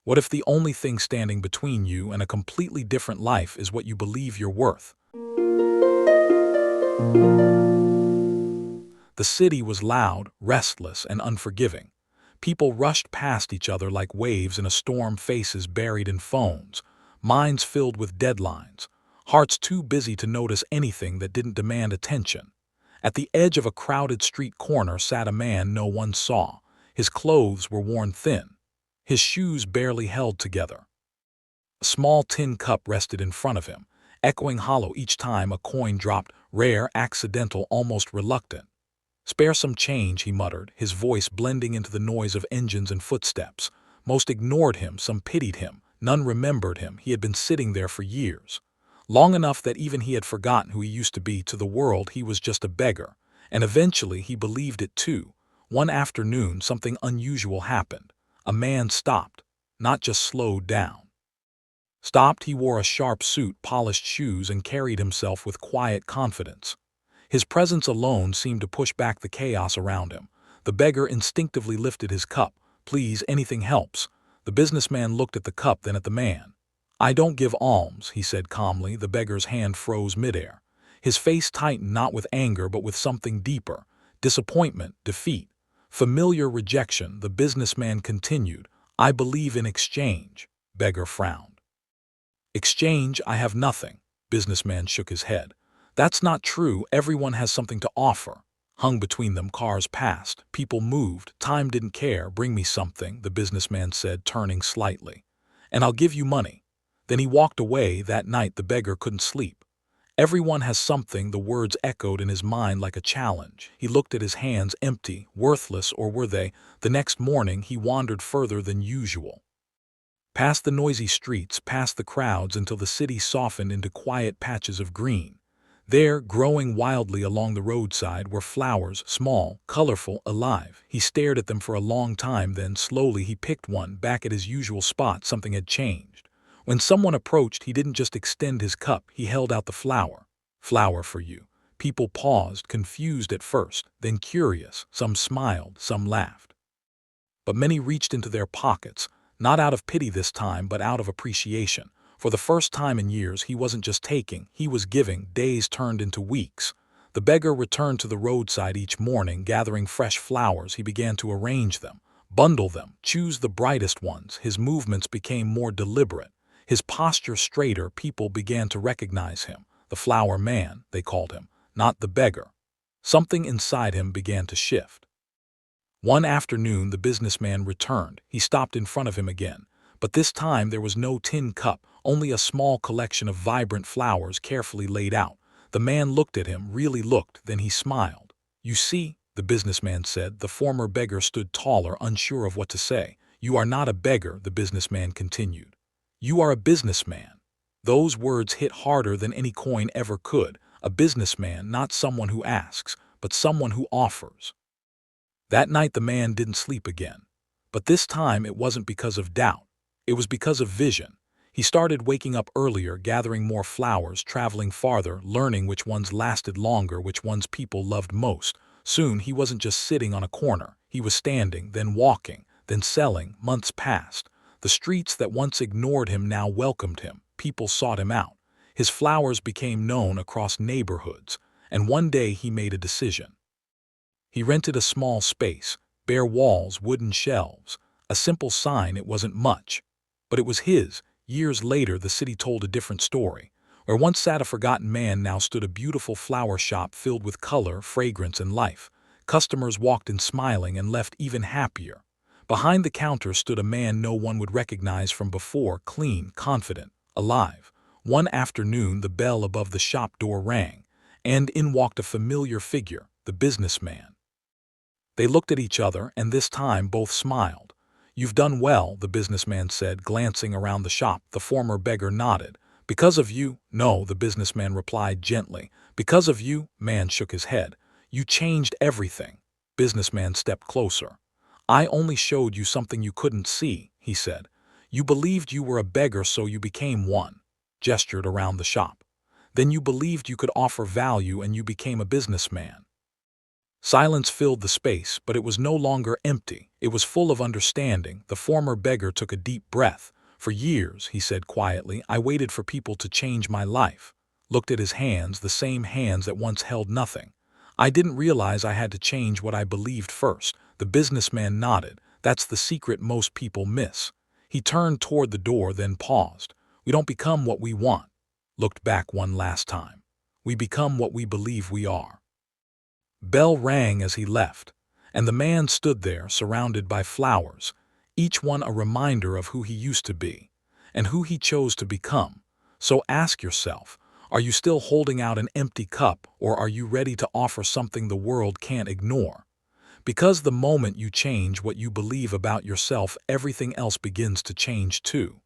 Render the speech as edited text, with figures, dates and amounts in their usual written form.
What if the only thing standing between you and a completely different life is what you believe you're worth? The city was loud, restless, and unforgiving. People rushed past each other like waves in a storm, faces buried in phones, minds filled with deadlines, hearts too busy to notice anything that didn't demand attention. At the edge of a crowded street corner sat a man no one saw. His clothes were worn thin. His shoes barely held together. A small tin cup rested in front of him, echoing hollow each time a coin dropped, rare, accidental, almost reluctant. "Spare some change," he muttered, his voice blending into the noise of engines and footsteps. Most ignored him, some pitied him, none remembered him. He had been sitting there for years. Long enough that even he had forgotten who he used to be. To the world, he was just a beggar. And eventually he believed it too. One afternoon, something unusual happened. A man stopped, not just slowed down. Stopped, he wore a sharp suit, polished shoes, and carried himself with quiet confidence. His presence alone seemed to push back the chaos around him. The beggar instinctively lifted his cup. "Please, anything helps." The businessman looked at the cup, then at the man. "I don't give alms," he said calmly. The beggar's hand froze midair. His face tightened, not with anger but with something deeper. Disappointment, defeat, familiar rejection. The businessman continued, "I believe in exchange." Beggar frowned. "Exchange? I have nothing." Businessman shook his head. "That's not true. Everyone has something to offer." Hung between them, cars passed. People moved. Time didn't care. "Bring me something," the businessman said, turning slightly. "And I'll give you money." Then he walked away. That night the beggar couldn't sleep. "Everyone has something," the words echoed in his mind like a challenge. He looked at his hands, empty, worthless, or were they? The next morning he wandered further than usual. Past the noisy streets, past the crowds, until the city softened into quiet patches of green. There, growing wildly along the roadside, were flowers, small, colorful, alive. He stared at them for a long time, then slowly he picked one. Back at his usual spot, something had changed. When someone approached, he didn't just extend his cup, he held out the flower. "Flower for you." People paused, confused at first, then curious. Some smiled, some laughed. But many reached into their pockets, not out of pity this time, but out of appreciation. For the first time in years, he wasn't just taking, he was giving. Days turned into weeks. The beggar returned to the roadside each morning, gathering fresh flowers. He began to arrange them, bundle them, choose the brightest ones. His movements became more deliberate, his posture straighter. People began to recognize him. The flower man, they called him, not the beggar. Something inside him began to shift. One afternoon the businessman returned. He stopped in front of him again. But this time there was no tin cup, only a small collection of vibrant flowers carefully laid out. The man looked at him, really looked, then he smiled. "You see," the businessman said. The former beggar stood taller, unsure of what to say. "You are not a beggar," the businessman continued. "You are a businessman." Those words hit harder than any coin ever could. A businessman, not someone who asks, but someone who offers. That night the man didn't sleep again. But this time it wasn't because of doubt. It was because of vision. He started waking up earlier, gathering more flowers, traveling farther, learning which ones lasted longer, which ones people loved most. Soon he wasn't just sitting on a corner. He was standing, then walking, then selling. Months passed. The streets that once ignored him now welcomed him. People sought him out. His flowers became known across neighborhoods. And one day he made a decision. He rented a small space, bare walls, wooden shelves, a simple sign. It wasn't much, but it was his. Years later, the city told a different story. Where once sat a forgotten man, now stood a beautiful flower shop filled with color, fragrance, and life. Customers walked in smiling and left even happier. Behind the counter stood a man no one would recognize from before, clean, confident, alive. One afternoon, the bell above the shop door rang, and in walked a familiar figure, the businessman. They looked at each other, and this time both smiled. "You've done well," the businessman said, glancing around the shop. The former beggar nodded. "Because of you?" "No," the businessman replied gently. "Because of you?" Man shook his head. "You changed everything." Businessman stepped closer. "I only showed you something you couldn't see," he said. "You believed you were a beggar, so you became one." Gestured around the shop. "Then you believed you could offer value, and you became a businessman." Silence filled the space, but it was no longer empty. It was full of understanding. The former beggar took a deep breath. For years, he said quietly, I waited for people to change my life. Looked at his hands, the same hands that once held nothing. I didn't realize I had to change what I believed first. The businessman nodded. That's the secret most people miss. He turned toward the door, then paused. We don't become what we want. Looked back one last time. We become what we believe we are. Bell rang as he left, and the man stood there surrounded by flowers, each one a reminder of who he used to be and who he chose to become. So ask yourself, are you still holding out an empty cup, or are you ready to offer something the world can't ignore? Because the moment you change what you believe about yourself, everything else begins to change too.